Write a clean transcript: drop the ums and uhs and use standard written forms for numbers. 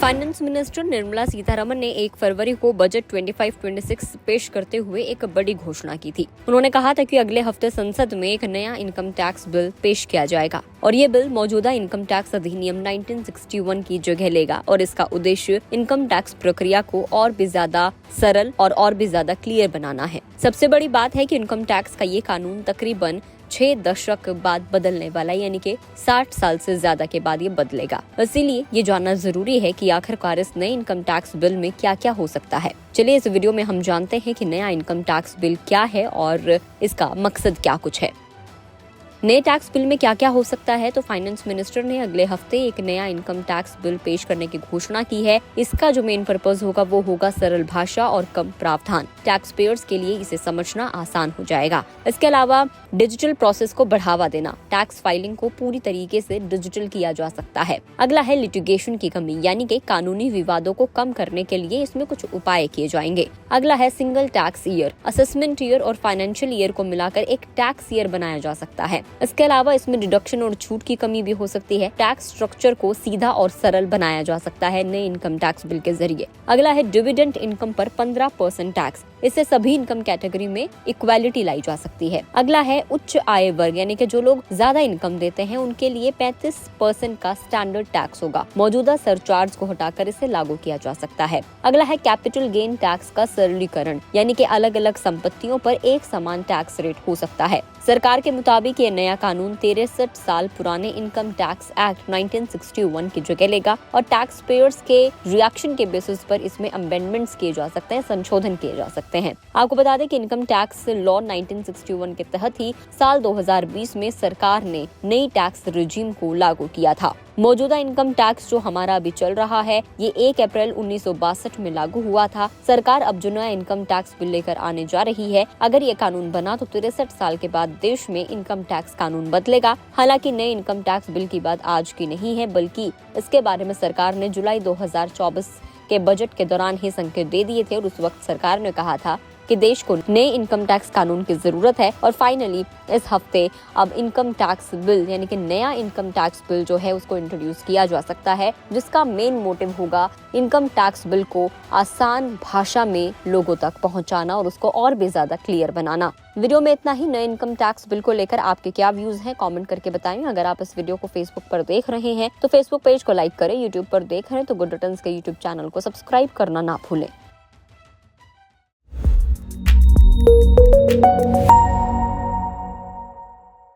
Finance minister Nirmala Sitharaman ने 1 फरवरी को budget 25-26 पेश करते हुए एक बड़ी घोषणा की थी। उन्होंने कहा था कि अगले हफ्ते संसद में एक नया इनकम टैक्स बिल पेश किया जाएगा और ये बिल मौजूदा इनकम टैक्स अधिनियम 1961 की जगह लेगा और इसका उद्देश्य इनकम टैक्स प्रक्रिया को और भी ज्यादा सरल और भी ज्यादा क्लियर बनाना है। सबसे बड़ी बात है कि इनकम टैक्स का ये कानून तकरीबन 6 दशक बाद बदलने वाला है, यानी कि 60 साल से ज्यादा के बाद ये बदलेगा। इसीलिए ये जानना जरूरी है कि आखिरकार इस नए इनकम टैक्स बिल में क्या क्या हो सकता है। चलिए इस वीडियो में हम जानते हैं कि नया इनकम टैक्स बिल क्या है और इसका मकसद क्या कुछ है। नए टैक्स बिल में क्या क्या हो सकता है, तो फाइनेंस मिनिस्टर ने अगले हफ्ते एक नया इनकम टैक्स बिल पेश करने की घोषणा की है। इसका जो मेन पर्पस होगा वो होगा सरल भाषा और कम प्रावधान। टैक्स पेयर्स के लिए इसे समझना आसान हो जाएगा। इसके अलावा डिजिटल प्रोसेस को बढ़ावा देना, टैक्स फाइलिंग को पूरी तरीके से डिजिटल किया जा सकता है। अगला है लिटिगेशन की कमी, यानी कि कानूनी विवादों को कम करने के लिए इसमें कुछ उपाय किए जाएंगे। अगला है single tax year, assessment year और फाइनेंशियल ईयर को मिलाकर एक टैक्स ईयर बनाया जा सकता है। इसके अलावा इसमें डिडक्शन और छूट की कमी भी हो सकती है। टैक्स स्ट्रक्चर को सीधा और सरल बनाया जा सकता है नए इनकम टैक्स बिल के जरिए। अगला है डिविडेंड इनकम पर 15% टैक्स, इससे सभी इनकम कैटेगरी में इक्वालिटी लाई जा सकती है। अगला है उच्च आय वर्ग, यानी कि जो लोग ज्यादा इनकम देते हैं उनके लिए 35% का स्टैंडर्ड टैक्स होगा। मौजूदा सरचार्ज को हटाकर इसे लागू किया जा सकता है। अगला है कैपिटल गेन टैक्स का सरलीकरण, यानी कि अलग अलग संपत्तियों पर एक समान टैक्स रेट हो सकता है। सरकार के मुताबिक ये नया कानून 63 साल पुराने इनकम टैक्स एक्ट 1961 की जगह लेगा और टैक्स पेयर्स के रिएक्शन के बेसिस पर इसमें अमेंडमेंट्स किए जा सकते हैं, संशोधन किए जा सकते हैं। आपको बता दें कि इनकम टैक्स लॉ 1961 के तहत ही साल 2020 में सरकार ने नई टैक्स रिजीम को लागू किया था। मौजूदा इनकम टैक्स जो हमारा अभी चल रहा है ये 1 अप्रैल 1962 में लागू हुआ था। सरकार अब जो नया इनकम टैक्स बिल लेकर आने जा रही है, अगर ये कानून बना तो 63 साल के बाद देश में इनकम टैक्स कानून बदलेगा। हालांकि नए इनकम टैक्स बिल की बात आज की नहीं है, बल्कि इसके बारे में सरकार ने जुलाई 2024 के बजट के दौरान ही संकेत दे दिए थे और उस वक्त सरकार ने कहा था कि देश को नए इनकम टैक्स कानून की जरूरत है। और फाइनली इस हफ्ते अब इनकम टैक्स बिल यानी कि नया इनकम टैक्स बिल जो है उसको इंट्रोड्यूस किया जा सकता है, जिसका मेन मोटिव होगा इनकम टैक्स बिल को आसान भाषा में लोगों तक पहुंचाना और उसको और भी ज्यादा क्लियर बनाना। वीडियो में इतना ही। नए इनकम टैक्स बिल को लेकर आपके क्या व्यूज हैं कमेंट करके बताएं। अगर आप इस वीडियो को फेसबुक पर देख रहे हैं तो फेसबुक पेज को लाइक करें, यूट्यूब पर देख रहे हैं तो गुड रिटर्न्स के यूट्यूब चैनल को सब्सक्राइब करना ना भूलें।